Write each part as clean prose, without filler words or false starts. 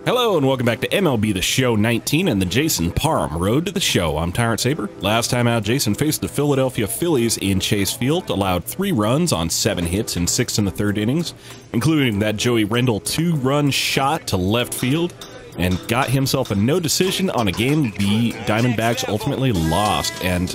Hello and welcome back to MLB The Show 19 and the Jason Parham Road to the Show. I'm Tyrant Saber. Last time out, Jason faced the Philadelphia Phillies in Chase Field, allowed 3 runs on 7 hits in 6 in the 3rd innings, including that Joey Rendell 2-run shot to left field, and got himself a no decision on a game the Diamondbacks ultimately lost. And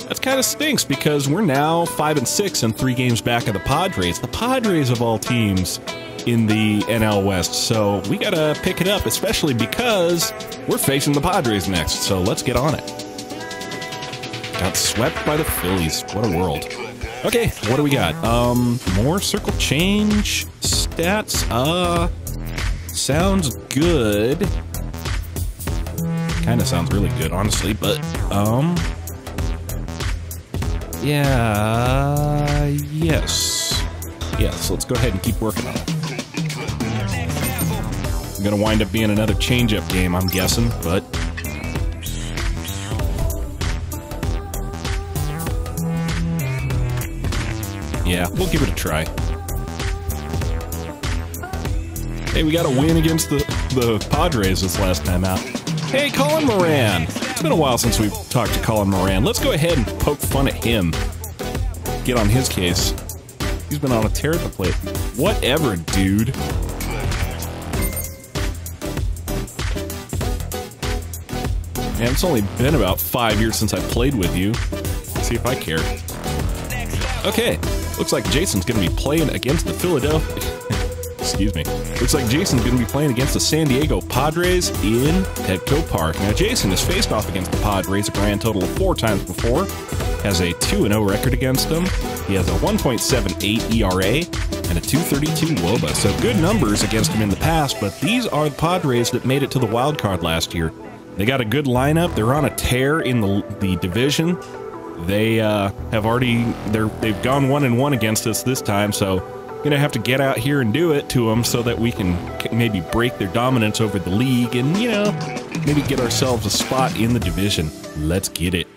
that kind of stinks because we're now 5-6 and 3 games back of the Padres. The Padres of all teams in the NL West, so we gotta pick it up, especially because we're facing the Padres next, so let's get on it. Got swept by the Phillies. What a world. Okay, what do we got? More circle change stats. Sounds good. Kind of sounds really good, honestly, but yeah, yes, let's go ahead and keep working on it. Gonna wind up being another change-up game, I'm guessing, but yeah, we'll give it a try. Hey, we got a win against the Padres this last time out. Hey, Colin Moran! It's been a while since we've talked to Colin Moran. Let's go ahead and poke fun at him. Get on his case. He's been on a tear at the plate. Whatever, dude. Man, it's only been about 5 years since I played with you. Let's see if I care. Okay, looks like Jason's going to be playing against the Excuse me. Looks like Jason's going to be playing against the San Diego Padres in PETCO Park. Now, Jason has faced off against the Padres a grand total of 4 times before. Has a 2-0 record against them. He has a 1.78 ERA and a 2.32 WOBA. So good numbers against him in the past, but these are the Padres that made it to the wild card last year. They got a good lineup. They're on a tear in the division. They they've gone 1-1 against us this time, so gonna have to get out here and do it to them so that we can maybe break their dominance over the league and, you know, maybe get ourselves a spot in the division. Let's get it.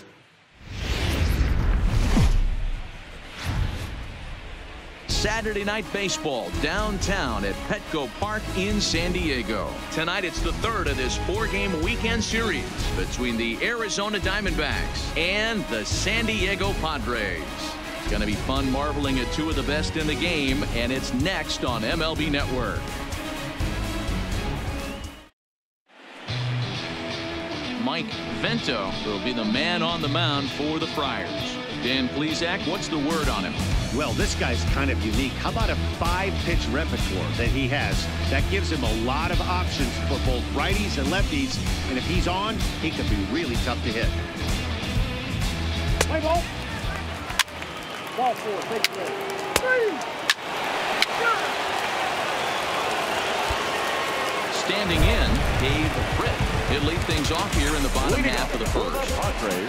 Saturday Night Baseball downtown at PETCO Park in San Diego. Tonight it's the 3rd of this 4-game weekend series between the Arizona Diamondbacks and the San Diego Padres. It's going to be fun marveling at 2 of the best in the game, and it's next on MLB Network. Mike Vento will be the man on the mound for the Friars. Dan Plesac, what's the word on him? Well, this guy's kind of unique. How about a 5-pitch repertoire that he has? That gives him a lot of options for both righties and lefties. And if he's on, he could be really tough to hit. Play ball. Ball 4, take 3. Standing in, Dave Britt. He'll lead things off here in the bottom half of the 1st. Padres,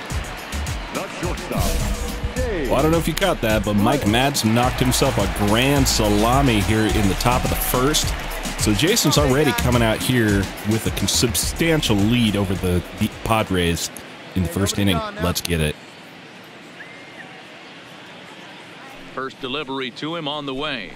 the shortstop. Well, I don't know if you caught that, but Mike Maddox knocked himself a grand salami here in the top of the 1st. So Jason's already coming out here with a substantial lead over the Padres in the 1st inning. Let's get it. First delivery to him on the way.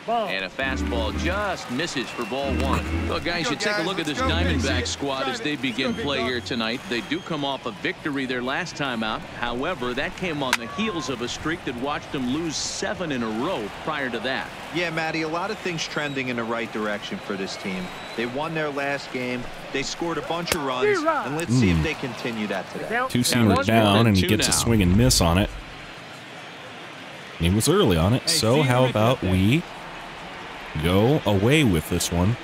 And a fastball just misses for ball 1. Well, guys, you take a look at this Diamondback squad as they begin play here tonight. They do come off a victory their last time out. However, that came on the heels of a streak that watched them lose 7 in a row prior to that. Yeah, Matty, a lot of things trending in the right direction for this team. They won their last game. They scored a bunch of runs, and let's see if they continue that today. 2-seamer down, and he gets a swing and miss on it. He was early on it, so how about we go away with this one?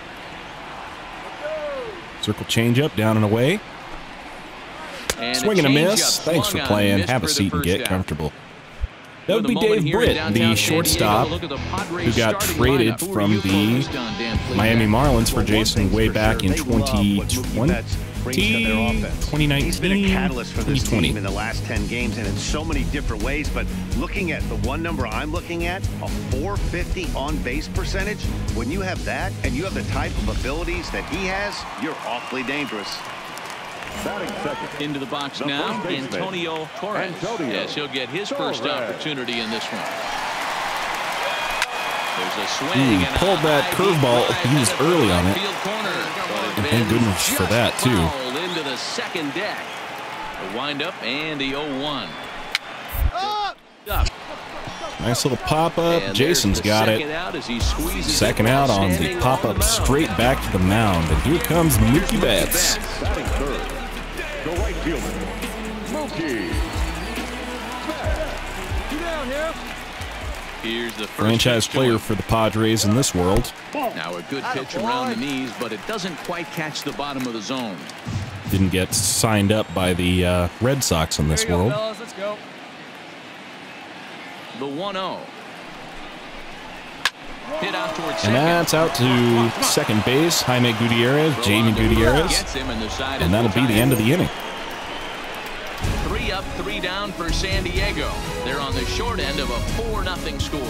Circle change up, down and away. Swing and a miss. Thanks for playing. Have a seat and get comfortable. That would be Dave Britt, the shortstop who got traded from the Miami Marlins for Jason way back in 2019, He's been a catalyst for this team in the last 10 games and in so many different ways. But looking at the one number I'm looking at, a 450 on base percentage, when you have that and you have the type of abilities that he has, you're awfully dangerous. Into the box now, Antonio Torres. Yes, he'll get his first opportunity in this one. There's a swing. Pulled that curveball. He was early on it. Field corner. And thank goodness for that, too. Into the second deck. The windup and the 0-1. Nice little pop-up. Jason's got it. Second out on the pop-up straight back to the mound. And here comes Mookie Betts. The right fielder, Mookie. Get down here. Here's the franchise player for the Padres in this world. Now a good pitch around the knees, but it doesn't quite catch the bottom of the zone. Didn't get signed up by the Red Sox in this world. Let's go. The 1-0. Hit out towards second. And that's out to second base. Jaime Gutierrez, Jamie Gutierrez. And that'll be the end of the inning. 3 up, 3 down for San Diego. They're on the short end of a 4-0 score.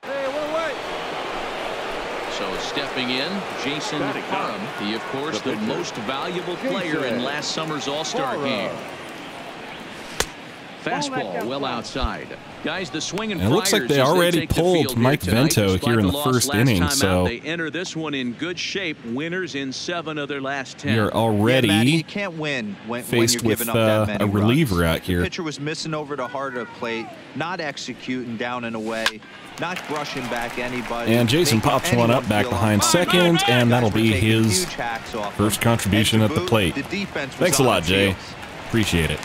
Hey, what away? So stepping in, Jason Parham, he of course the most valuable player in last summer's All-Star game. Fastball well outside. Guys, the swing and it looks like they already pulled Mike Vento here in the first inning, so they enter this one in good shape. Winners in 7 of their last 10. You're already you can't win when faced you're with giving up that many a reliever runs. out here. The pitcher was missing over the heart of the plate, not executing down and away, not brushing back anybody. And Jason pops one up back behind second, and that'll be his first contribution at the plate. Thanks a lot, Jay. Appreciate it.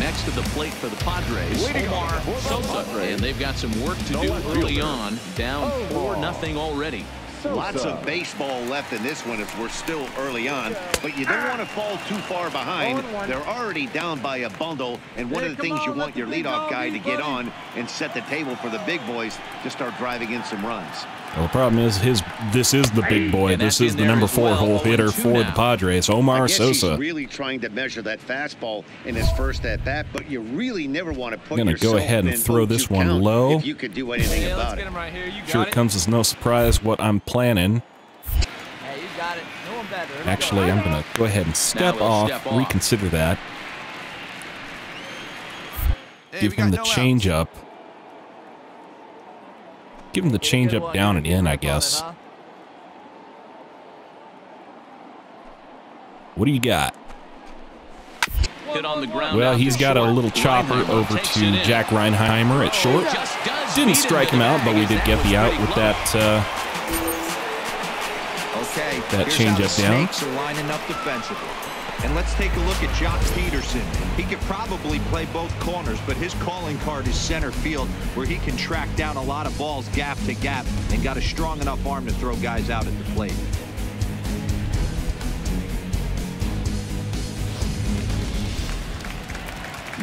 Next to the plate for the Padres, Omar Sosa, and they've got some work to do early on, down 4-0 already. Lots of baseball left in this one if we're still early on, but you don't want to fall too far behind. They're already down by a bundle, and one of the things you want your leadoff guy to get on and set the table for the big boys to start driving in some runs. Well, the problem is this is the big boy. This is the number 4 hole hitter for the Padres, Omar Sosa. He's really trying to measure that fastball in his first at bat, but you really never want to put I'm going to go ahead and throw this one low. If you could do anything about it. Right here. Sure, it comes as no surprise what I'm planning. Hey, you got it. No one better. Actually, I'm going to go ahead and step off, reconsider that. Give him the changeup. Give him the changeup down and in, I guess. What do you got? Hit on the ground. Well, he's got a little chopper over to Jack Reinheimer at short. Didn't strike him out, but we did get the out with that changeup down. Snakes are lining up defensively. And let's take a look at Jock Peterson. He could probably play both corners, but his calling card is center field, where he can track down a lot of balls gap to gap and got a strong enough arm to throw guys out at the plate.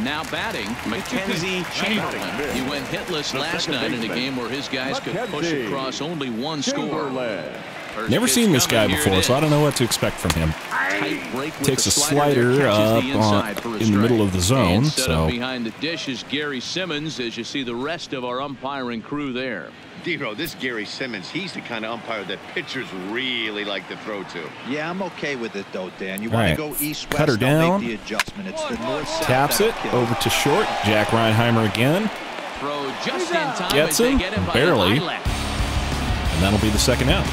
Now batting, Mackenzie Chamberlain. He went hitless last night in a game where his guys could push across only 1 score. Never seen this guy before, so I don't know what to expect from him. Takes a slider up in the middle of the zone. So behind the dish is Gary Simmons, as you see the rest of our umpiring crew there. Dero, this Gary Simmons, he's the kind of umpire that pitchers really like to throw to. Yeah, I'm okay with it though, Dan. You want to go east-west, cut her down. Make the adjustment. It's the north-south. Taps it over to short. Jack Reinheimer again. Throw just in time. Gets him, barely. And that'll be the second out.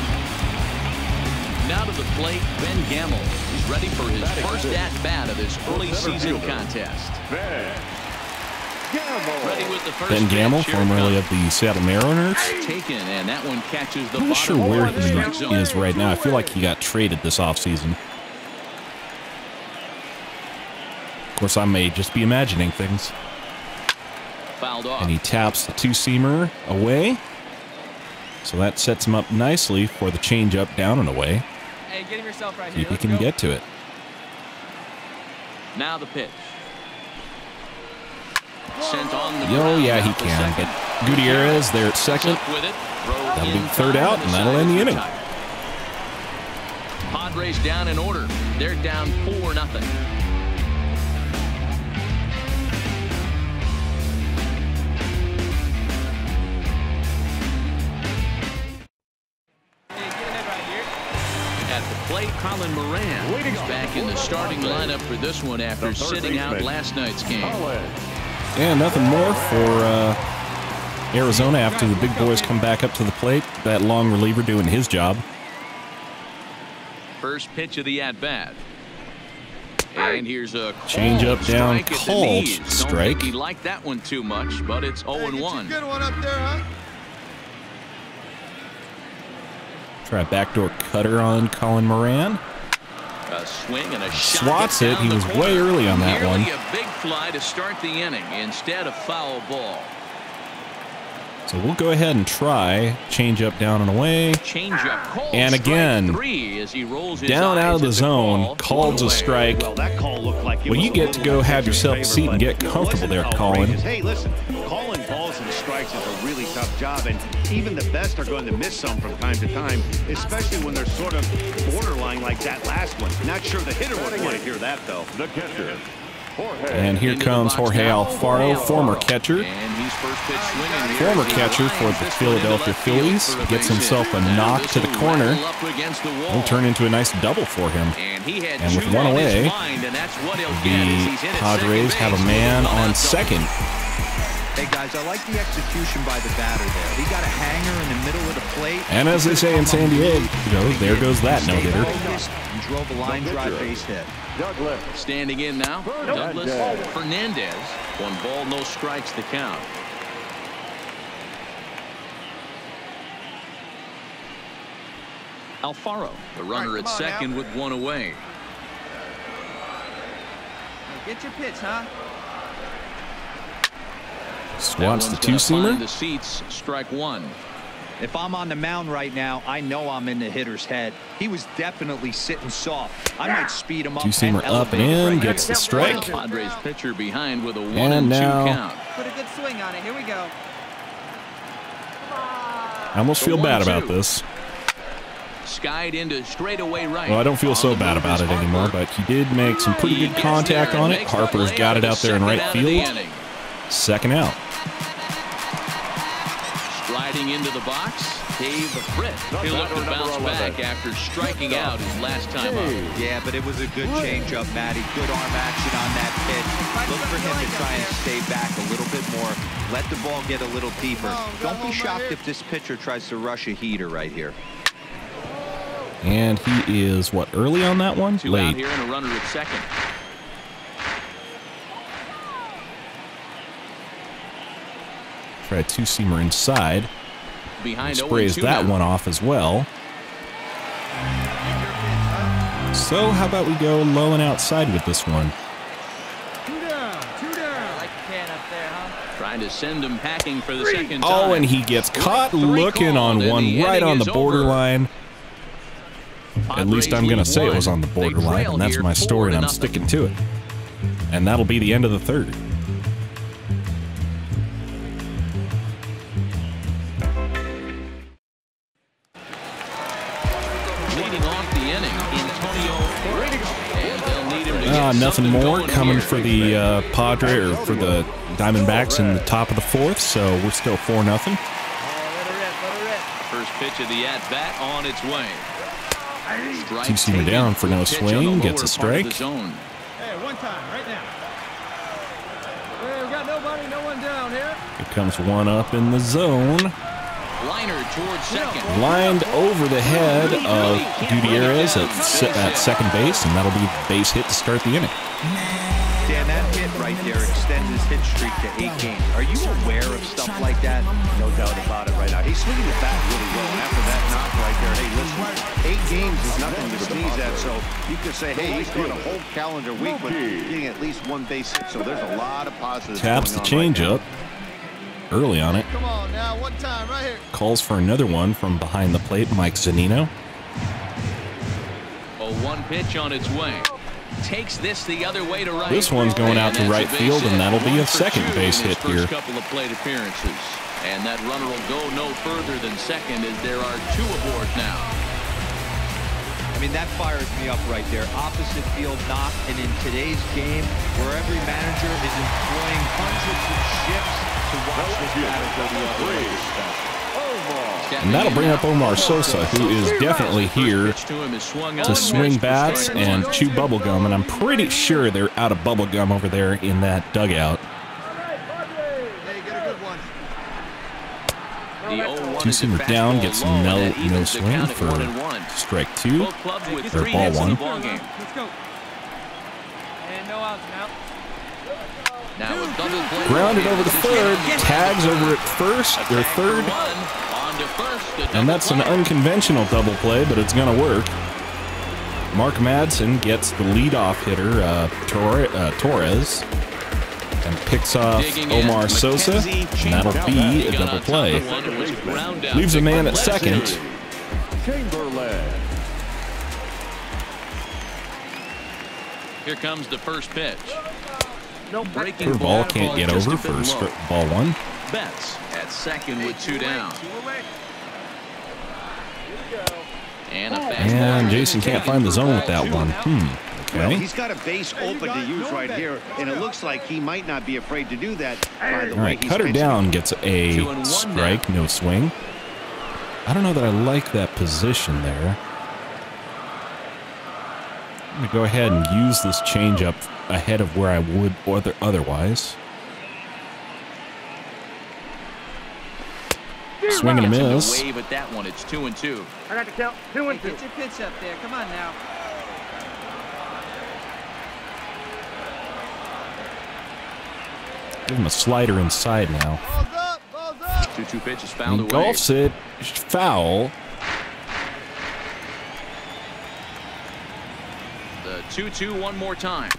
Now to the plate, Ben Gamble. He's ready for his first at-bat of this early season contest. Ben Gamble, formerly of the Seattle Mariners. Taken, and that one catches the I'm not sure where he is right now. I feel like he got traded this offseason. Of course, I may just be imagining things. Fouled off. And he taps the 2-seamer away. So that sets him up nicely for the changeup down and away. Hey, get him yourself right See if he can get to it. Now the pitch. Sent on the ground. Yeah, he can. But Gutierrez there at second. That'll be the third out, and that'll end the inning. Padres down in order. They're down 4-0. Plate, Colin Moran is back in the starting lineup for this one after sitting out last night's game. And nothing more for Arizona after the big boys come back up to the plate. That long reliever doing his job. First pitch of the at-bat. And here's a change up down, called strike. Don't think he liked that one too much, but it's 0-1. Good one up there, huh? Try a backdoor cutter on Colin Moran. A swing and a shot. Swats it. He was way early on that one. Nearly a big fly to start the inning. Instead, a foul ball. So we'll go ahead and try change up down and away. Change up called, and again, as he rolls his down out of the zone, called a strike. Well, that call looked like it well, you get to go have yourself a seat and get comfortable there, Colin. Hey, listen, calling balls and strikes is a really tough job, and even the best are going to miss some from time to time, especially when they're sort of borderline like that last one. Not sure the hitter would want to hear that, though. The catcher. And here comes Jorge Alfaro, former catcher. Former catcher for the Philadelphia Phillies. Gets himself a knock to the corner. Will turn into a nice double for him. And with one away, the Padres have a man on second. Hey guys, I like the execution by the batter there. He got a hanger in the middle of the plate. And as they say in San Diego, there goes that no-hitter. And drove a line drive base hit. Standing in now, Douglas Fernandez. 1 ball, no strikes to count. Alfaro, the runner at second with 1 away. Get your pitch, huh? Swats the two-seamer. The seats, strike 1. If I'm on the mound right now, I know I'm in the hitter's head. He was definitely sitting soft. I might speed him up. Two-seamer up and in, gets the strike. Padres pitcher behind with a 1-2 now, count. Put a good swing on it. Here we go. I almost feel bad about this. Skied into straightaway right. Well, I don't feel so bad about it anymore, but he did make some pretty good contact on it. Harper's got it out there in right field. Second out. Striding into the box, Dave Britt. He'll look to bounce back after striking out his last time up. Yeah, but it was a good changeup, Matty. Good arm action on that pitch. Look for him to try and stay back a little bit more. Let the ball get a little deeper. Don't be shocked if this pitcher tries to rush a heater right here. And he is, what, early on that one? Two late. Out here and a runner at second. Try a two-seamer inside. Behind sprays that one off as well. So how about we go low and outside with this one? 2 down, 2 down. Like the can up there, huh? Trying to send him packing for the second time. Oh, and he gets caught looking on one right on the borderline. At least I'm going to say it was on the borderline, and that's my story, and I'm sticking to it. And that'll be the end of the third. Nothing more coming for the Padre or for the Diamondbacks in the top of the fourth, so we're still 4-0. First pitch of the at-bat on its way. Two-seamer down for no swing, gets a strike. Hey, one time, right now. Hey, we got nobody, no one down here. Here comes one up in the zone. Liner towards second. Lined over the head of Gutierrez at second base, and that'll be the base hit to start the inning. Dan, that hit right there extends his hit streak to 8 games. Are you aware of stuff like that? No doubt about it right now. He's swinging the bat really well after that knock right there. Hey, listen, 8 games is nothing to sneeze at, so you could say, hey, he's going a whole calendar week, but getting at least 1 base hit, so there's a lot of positives. Taps the changeup. Early on it. Come on now, one time, right here. Calls for another one from behind the plate, Mike Zunino. A 1 pitch on its way. Takes this the other way to right. This one's going out to right field, and that'll be a second base hit here. First couple of plate appearances. And that runner will go no further than second as there are 2 aboard now. I mean, that fires me up right there. Opposite field knock, and in today's game, where every manager is employing hundreds of shifts to watch this batter go the other way. And that'll bring up Omar Sosa, who is definitely here to swing bats and chew bubble gum, and I'm pretty sure they're out of bubble gum over there in that dugout. Two-seamer down, gets no swing for strike 2, or ball 1. Let's go. And no outs now. Now a double play. Grounded over to third, tags over at first, or third, and that's an unconventional double play, but it's going to work. Mark Madsen gets the leadoff hitter, Torres, and picks off Omar Sosa, and that'll be a double play. Leaves a man at second. Here comes the first pitch. Breaking Curveball can't get over for ball 1. Betts at second with 2 down. And Jason can't find the zone with that one. Well, Okay. he's got a base open to use right here, and it looks like he might not be afraid to do that. All right, cutter down gets a strike, no swing. I don't know that I like that position there. I'm going to go ahead and use this changeup ahead of where I would otherwise. Swing and a miss. Wave at that one. It's 2-2. I got to count 2 and 2. Get your pitch up there. Come on now. Give him a slider inside now. Balls up, balls up. 2-2 pitch is fouled away. Engulfs it. Foul. The 2-2 one more time.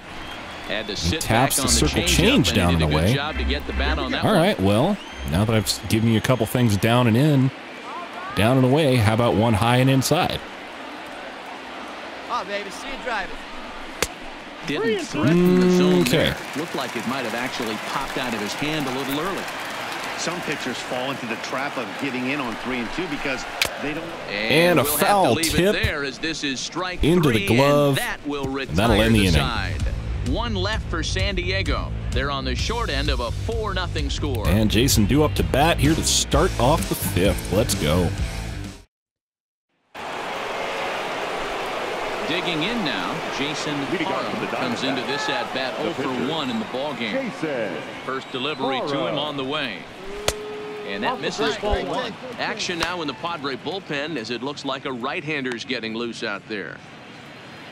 Had to sit taps back the on circle changeup, change and down he did and a good away. job to get the bat on that All one. right, well, now that I've given you a couple things down and in, down and away, how about one high and inside? Oh, baby, see you drive it. Didn't threaten the zone Okay. there. Looked like it might have actually popped out of his hand a little early. Some pitchers fall into the trap of giving in on 3 and 2 because they don't. And a we'll foul have to leave tip it there as this is strike into 3, the glove, and that will retire and that'll end the inning. side. One left for San Diego. They're on the short end of a 4-0 score. And Jason due up to bat here to start off the 5th. Let's go. Digging in now, Jason Parham comes into this at-bat 0 for 1 in the ballgame. First delivery to him on the way. And that misses ball 1. Action now in the Padre bullpen as it looks like a right-hander's getting loose out there.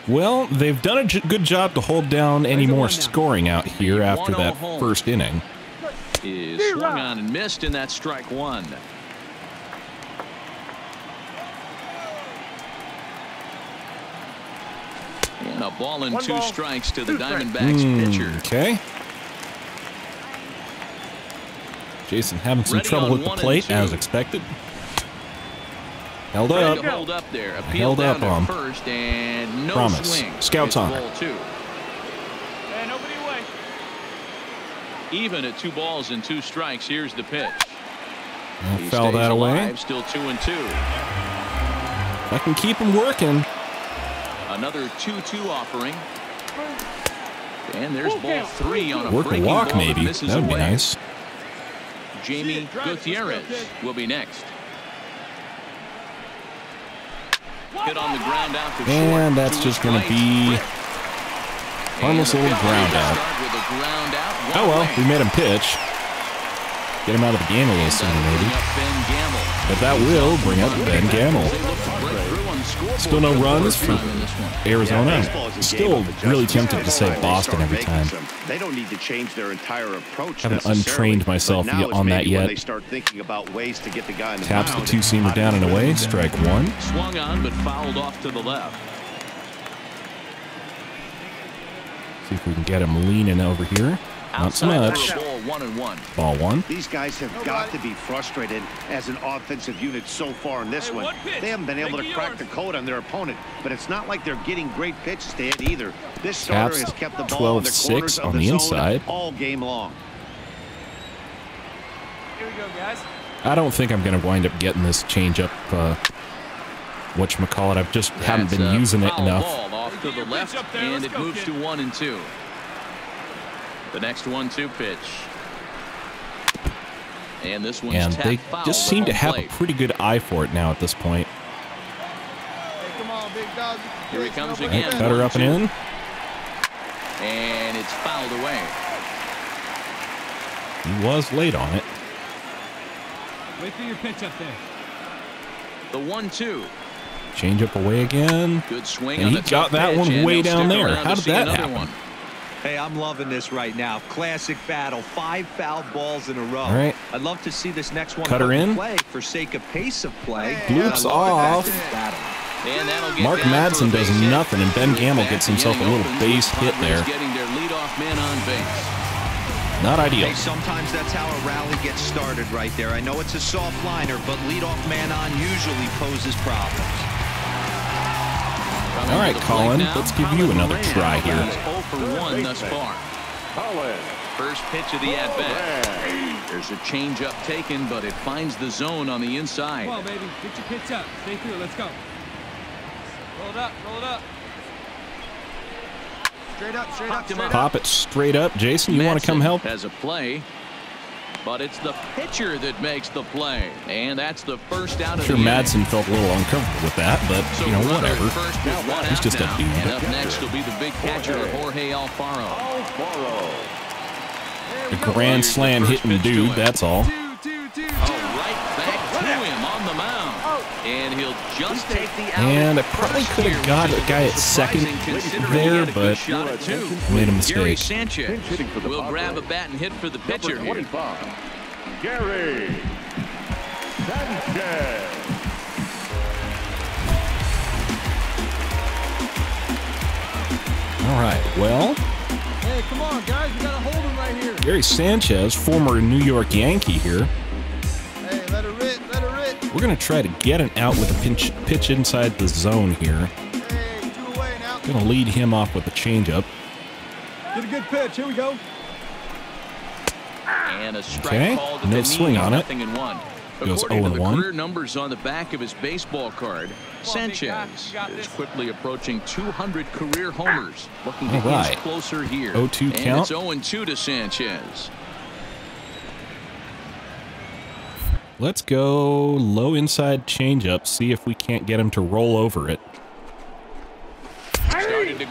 Well, they've done a good job to hold down any more scoring out here after that first inning. Is swung on and missed, and that's strike 1. And a ball and 2 strikes to the Diamondbacks pitcher. Okay. Jason having some trouble with the plate as expected. Held up. Hold up there. Held up on first and no promise. swing. Scouts on. Ball 2. And nobody away. Even at 2 balls and 2 strikes. Here's the pitch. He Foul stays that away. alive, still 2-2. I can keep him working. Another 2-2 offering. And there's ball 3 on a Work a breaking walk ball maybe. misses That would be away. nice. Jamie Gutierrez will be next. Hit on the ground out to short. And that's just going to be harmless little ground out. Oh well, we made him pitch. Get him out of the game a little sooner maybe. But that will bring up Ben Gamble. Still no runs for Arizona. Still really tempted to say Boston every time. They don't need to change their entire approach. Haven't untrained myself on that yet. They start thinking about ways to get the guy in the Taps the mound. 2-seamer down and away. Strike 1. Swung on but fouled off to the left. See if we can get him leaning over here. Not so much. Ball 1-1. Ball 1. These guys have got to be frustrated as an offensive unit so far in this one. They haven't been able to crack the code on their opponent, but it's not like they're getting great pitches to hit either. This starter has kept the ball in the corners 12-6 of on the the zone inside. all game long. Here we go, guys. I don't think I'm going to wind up getting this changeup. Whatchamacallit. I just haven't been using it enough. Ball off to the left, and it moves to 1-2. The next 1-2 pitch. And this one's And they tapped foul just to seem to home have a plate. pretty good eye for it now at this point. Hey, come on, big dog. Here he comes Right, again. cutter up and 1-2. in. And it's fouled away. He was late on it. Wait for your pitch up there. The 1-2. Change up away again. Good swing. And he got that one way down there. How did that happen? One. Hey, I'm loving this right now. Classic battle. 5 foul balls in a row. All right. I'd love to see this next one Cutter in. play for sake of pace of play. Bloops off. And Mark Madsen does nothing, and Ben Gamble gets himself a little base hit there. Getting their leadoff man on base. Not ideal. Hey, sometimes that's how a rally gets started right there. I know it's a soft liner, but leadoff man on usually poses problems. All right, Colin, let's give you another try here. 0 for 1 thus far. First pitch of the at-bat. There's a changeup taken, but it finds the zone on the inside. Come on, baby. Get your pitch up. Stay through. Let's go. Roll it up. Roll it up. Straight up, straight up, straight up. Pop it straight up. Jason, you want to come help? Has a play, but it's the pitcher that makes the play, and that's the first out of I'm sure Madsen felt a little uncomfortable with that, but you know, whatever. He's just a dude. And up next will be the big catcher, Jorge Alfaro. A grand slam hitting dude, that's all. Right back to him on the mound. And he'll just take the out. And I probably could have got a guy at second there, but made a mistake. Gary Sanchez will grab a bat and hit for the pitcher here. Gary Sanchez. All right, well. Hey, come on, guys. We got to hold him right here. Gary Sanchez, former New York Yankee here. Hey, let it rip, let it rip. We're going to try to get an out with a pitch inside the zone here. Hey, 2 away now. Going to lead him off with a changeup. Get a good pitch. Here we go. And a strike Okay, called at no the swing knee, on it. 0-1. Goes According to the 0-1. career numbers on the back of his baseball card, Sanchez is quickly approaching 200 career homers. Looking to All inch right. closer here. 0-2 and count. It's 0-2 to Sanchez. Let's go low inside changeup, see if we can't get him to roll over it.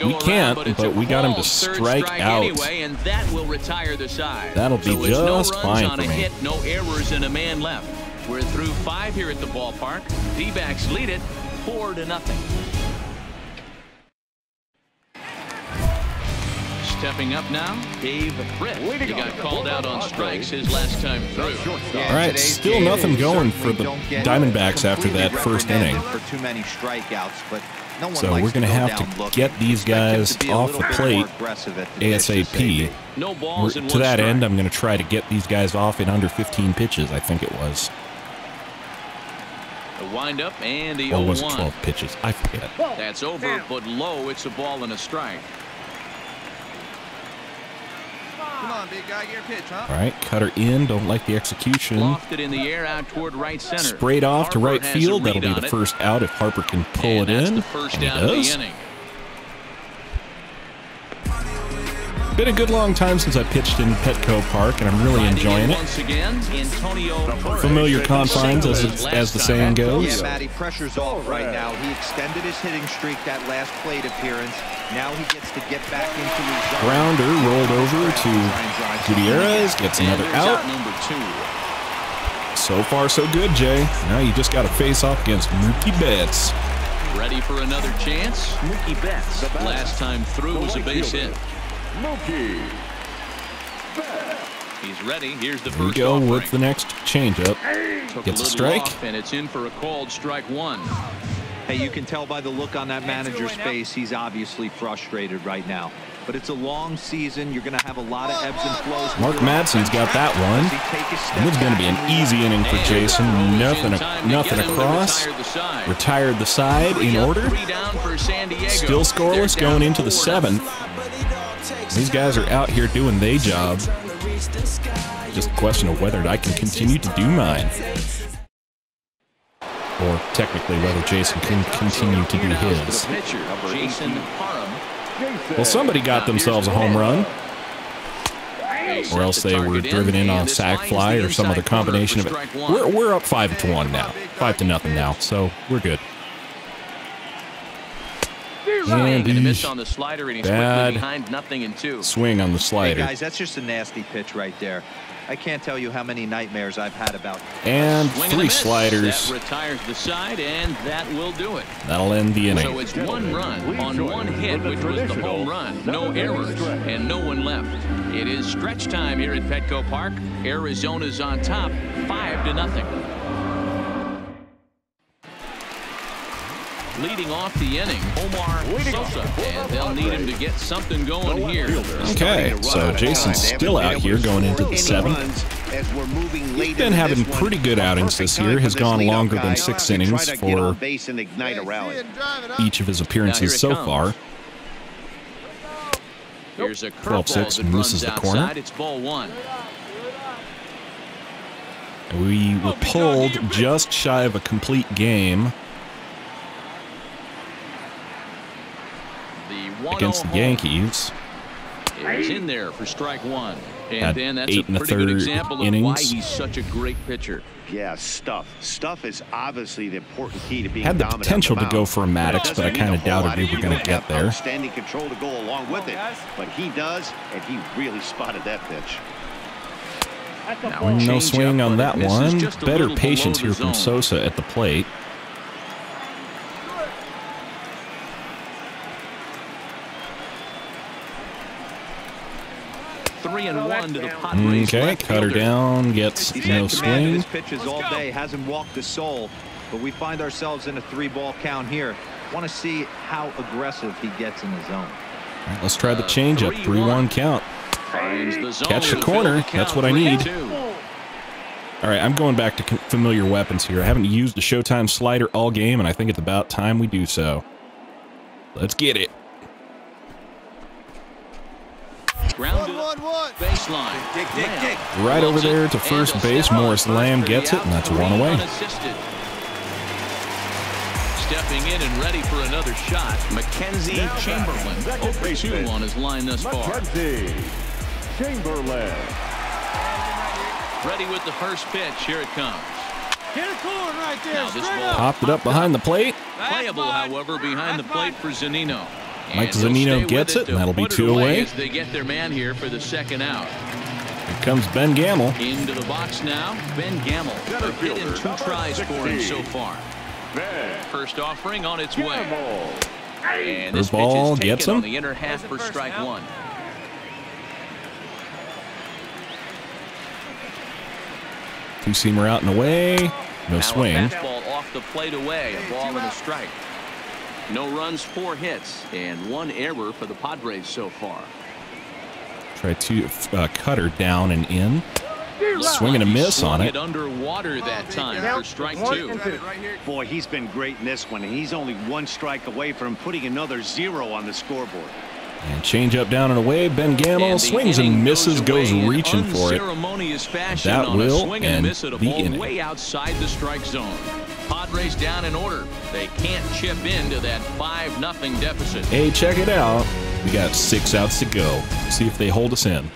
We can't, but we got him to strike out. Anyway, and that will retire the side. That'll be so just no runs fine on for a me. hit, no errors, and a man left. We're through 5 here at the ballpark. D-backs lead it 4-0. Stepping up now, Dave Britt. He got called out on strikes his last time through. All right, still nothing going for the Diamondbacks after that first inning. For too many strikeouts, but no one So likes we're going to go have down to looking. get these guys Expect him to be a off little the bit plate more aggressive at the pitch this ASAP. inning. No balls in To that one end, strike. I'm going to try to get these guys off in under 15 pitches, I think it was. The windup and the Or was it 0-1. 12 pitches? I forget. That's over, but low. It's a ball and a strike. Come on, big guy. Get your pitch, huh? All right, cutter in. Don't like the execution. Lofted in the air out toward right center. Sprayed off to Harper right has a field. lead That'll be on the it. first out if Harper can pull And it that's in. the first And he out of the does. inning. Been a good long time since I pitched in Petco Park, and I'm really Riding enjoying in it. Once again, Antonio Torres. Familiar confines, as the saying Yeah, goes. Matty, pressure's off right now. He extended his hitting streak that last plate appearance. Now he gets to get back into his zone. Grounder rolled over to Gutierrez, gets And another there's out. number 2. So far, so good, Jay. Now you just got to face off against Mookie Betts. Ready for another chance? Mookie Betts. Last time through was a base hit. Mookie. He's ready. Here's the Here we first go offering. with the next changeup. Took Gets a little strike. off, and it's in for a called strike 1. Hey, you can tell by the look on that manager's face, he's obviously frustrated right now. But it's a long season. You're going to have a lot of ebbs and flows. Mark Madsen's got that one. Does he take a step And it's going to be back? an easy inning for Jason. Nothing across. Retired the side. Retired the side in 3 up, order. 3 down for San Diego. Still scoreless They're going down into the 4-0. 7th. These guys are out here doing their job. Just a question of whether I can continue to do mine. Or technically whether Jason can continue to do his. The pitcher, Jason Parham. Well, somebody got themselves a home run. Or else they were driven in on a sac fly or some other combination of it. We're up 5-1 now. 5-0 now, so we're good. And a miss on the slider, and he's quickly behind 0-2. Swing on the slider. Hey guys, that's just a nasty pitch right there. I can't tell you how many nightmares I've had about. And 3 sliders. That retires the side, and that will do it. That'll end the inning. So it's 1 run on 1 hit, which was the home run. No errors, and no one left. It is stretch time here at Petco Park. Arizona's on top, 5-0. Leading off the inning, Omar Sosa, and they'll need him to get something going here. Okay, so Jason's still out here going into the 7th. He's been having pretty good outings this year. Has gone longer than 6 innings for each of his appearances so far. Here's a 12-6, misses the corner. It's ball 1. We were pulled just shy of a complete game against the Yankees. He's in there for strike 1. And Had then that's 8 a pretty good example of innings. why he's such a great pitcher. Yeah, stuff. Stuff is obviously the important key to being Had the dominant potential on the to go mound. for a Maddox, but I kind of doubted we were going to get there. Outstanding control to go along with it, but he does, and he really spotted that pitch. No swing on that one. Better patience here from Sosa at the plate. Okay, cutter down, gets no swing. His pitches all day, hasn't walked a soul, but we find ourselves in a 3-ball count here. Want to see how aggressive he gets in the zone. All right, let's try the changeup. 3-1 count. Catch the corner. That's what I need. All right, I'm going back to familiar weapons here. I haven't used a Showtime slider all game, and I think it's about time we do so. Let's get it. Grounded baseline. Dig. Right over there to first base. Morris Lamb gets it, and that's 1 away. Stepping in and ready for another shot, Mackenzie Chamberlain. 0-2 on his line thus far. Chamberlain. Ready with the first pitch. Here it comes. Hit a corn right there. Now this Straight ball up. Popped it up behind the plate. playable, however, behind the plate for Zunino. Mike Zunino gets it, and that'll be 2 away. As they get their man here for the second out. Here comes Ben Gamble. Into the box now, Ben Gamble. A hit in 2 tries for him so far. First offering on its way. And this pitch is taken on the inner half for strike 1. Two-seamer out and away. No swing. A fastball off the plate away. A ball and a strike. No runs, 4 hits, and 1 error for the Padres so far. Try to cutter down and in. Swing and a miss on it. Underwater that time for strike 2. Boy, he's been great in this one. He's only 1 strike away from putting another 0 on the scoreboard. And change up down and away. Ben Gamble swings and misses, goes reaching for it. That will end the inning. Way outside the strike zone. Padres down in order. They can't chip into that 5-0 deficit. Hey, check it out. We got 6 outs to go. See if they hold us in.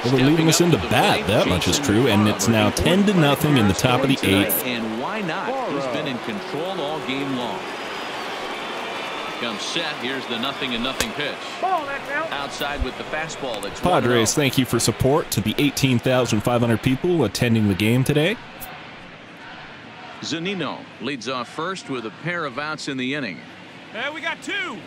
Well, they're leading us into bat. That much is true, and it's now 10-0 in the top of the 8th. And why not? He's been in control all game long. Comes set. Here's the 0-0 pitch. Outside with the fastball. That's Padres, thank you for support to the 18,500 people attending the game today. Zunino leads off first with a pair of outs in the inning. We got 2.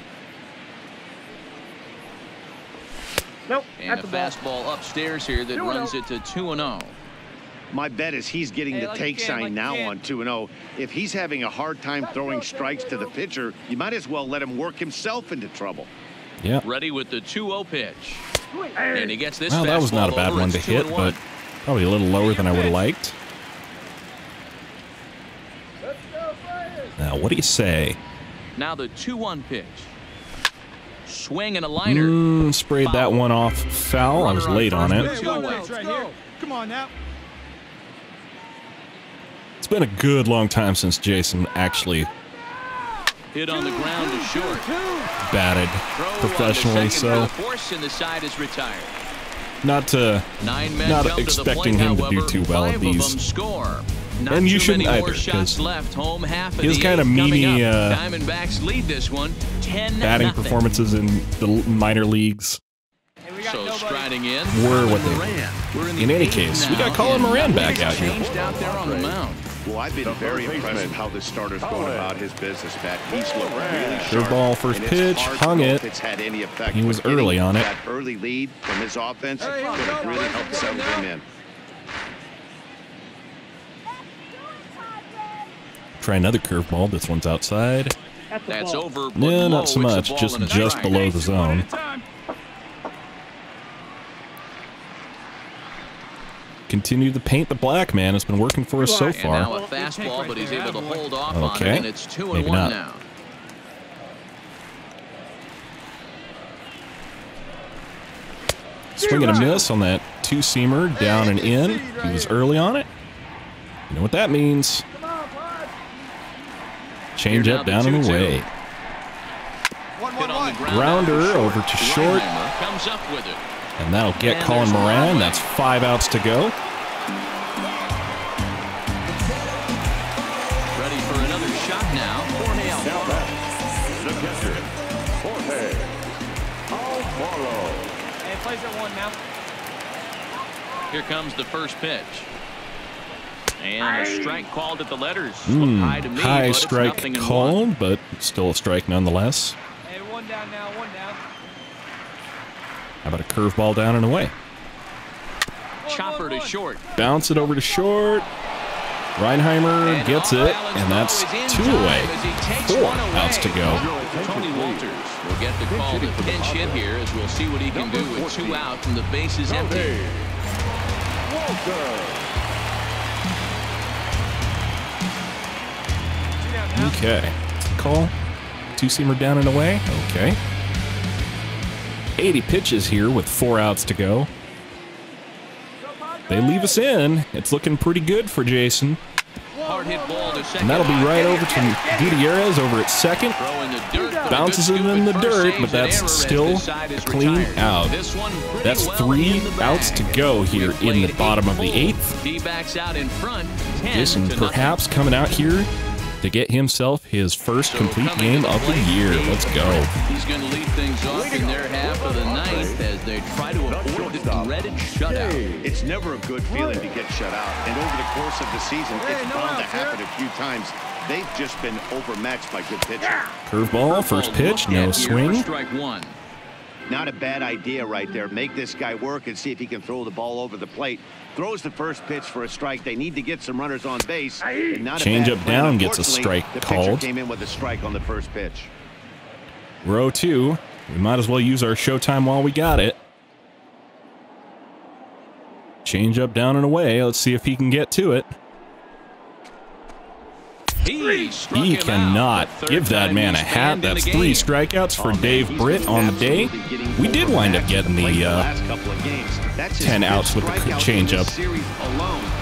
Nope. And a fastball upstairs here that runs it to 2-0. My bet is he's getting the take sign now on 2-0. If he's having a hard time throwing strikes to the pitcher, you might as well let him work himself into trouble. Yeah. Ready with the 2-0 pitch. And he gets this well, that was not a bad over. one to hit, but probably a little lower than I would have liked. Now, what do you say? Now the 2-1 pitch. Swing and a liner. Sprayed that one off foul. I was late on it. Come on now. It's been a good long time since Jason actually hit on the ground to short. Batted professionally, so and the side is retired. Not expecting him to do too well at these. And you shouldn't either, because his kind of meany Diamondbacks lead this one 10-0. batting performances in the minor leagues So striding in were what they were. In any case, we got Colin Moran back out here. Changed out there on the mound. Well, I've been very impressed with how this starter's going about his business, Matt. He's looked really sharp. Curveball, first pitch, hung it. He was early on it. That early lead from his offense could have really helped settle him in. Try another curveball. This one's outside. That's over. Yeah, not so much. Just below the zone. Continue to paint the black, man. It's been working for us so far. And now a fastball, but he's able to hold off on it, and it's 2-1 now. Swing and a miss on that two-seamer, down and in. He was early on it. You know what that means. Change up, down and away. Grounder over to short. Comes up with it. And that'll get Colin Moran. That's 5 outs to go. Ready for another shot now. The catcher, Jorge Alfaro. And plays at 1 now. Here comes the first pitch. And a strike called at the letters. High to me, high but strike called, but still a strike nonetheless. Hey, 1 down now, 1 down. How about a curveball down and away? Chopper to short. Bounce it over to short. Reinheimer gets it, and that's 2 away. 4 outs to go. Tony Walters will get the call to pinch hit here, as we'll see what he can do with 2 out and the base is empty. Okay. Call. 2-seamer down and away. Okay. 80 pitches here with 4 outs to go. They leave us in. It's looking pretty good for Jason. Hard hit ball to second. And that'll be right over to Gutierrez over at second. Bounces it in the dirt, but that's still clean out. That's 3 outs to go here in the bottom of the 8th. D-backs out in front. Jason perhaps coming out here to get himself his first complete game of the year. Let's go. He's going to lead things off in their half of the 9th as they try to avoid the dreaded shutout. It's never a good feeling to get shut out, and over the course of the season, it's bound to happen a few times. They've just been overmatched by good pitching. Curveball, first pitch, no swing. Strike 1. Not a bad idea right there. Make this guy work and see if he can throw the ball over the plate. Throws the first pitch for a strike. They need to get some runners on base. Change up down gets a strike called. Came in with a strike on the first pitch. We're 0-2. We might as well use our showtime while we got it. Change up down and away. Let's see if he can get to it. He cannot give that man a hat. That's 3 strikeouts for Dave Britt on the day. We did wind up getting the 10 outs with the changeup.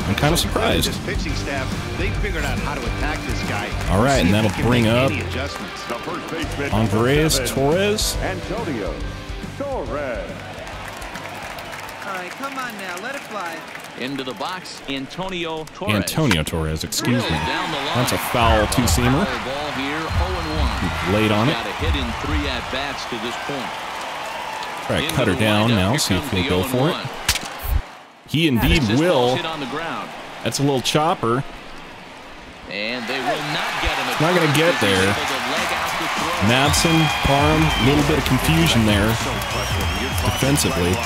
I'm kind of surprised. All right, and that'll bring up Andres Torres. Antonio Torres. All right, come on now, let it fly. Into the box, Antonio Torres. Antonio Torres, excuse me. That's a foul 2-seamer. Ball here, 0-1. Late on it. Got a hit in 3 at-bats to this point. Try to cut her down now, see if he'll go for it. He indeed will. That's a little chopper. And they will not get him. Not going to get there. Madsen, Parham, a little bit of confusion there defensively.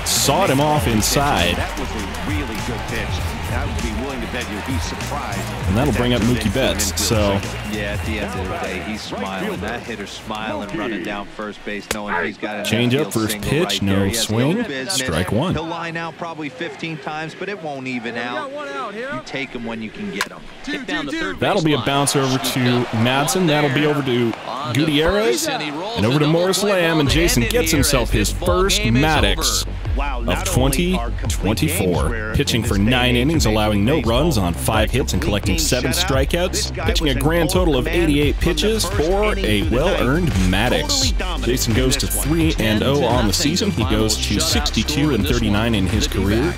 Sawed him off inside. That was a really good pitch. I would be willing to bet you he's surprised. And that'll bring up Mookie Betts. So yeah, at the end of the day, he's smiling. That hitter's smiling, running down first base, knowing he's got a change up, first pitch, no swing, strike 1. He'll line out probably 15 times, but it won't even out. You take him when you can get him. That'll be a bounce over to Madsen. That'll be over to Gutierrez and over to Morris Lamb. And Jason gets himself his first Maddox of 2024. Pitching for 9 innings, allowing no runs on 5 hits and collecting 7 strikeouts. Pitching a grand total of 88 pitches for a well-earned Maddox. Jason goes to 3-0 on the season. He goes to 62-39 in his career.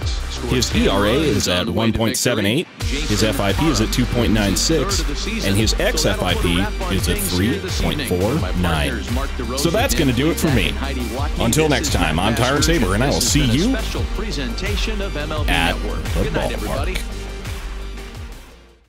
His ERA is at 1.78, his FIP is at 2.96, and his xFIP is at 3.49. So that's going to do it for me. Until next time, I'm Tyrant Saber, and I will see you at the ballpark.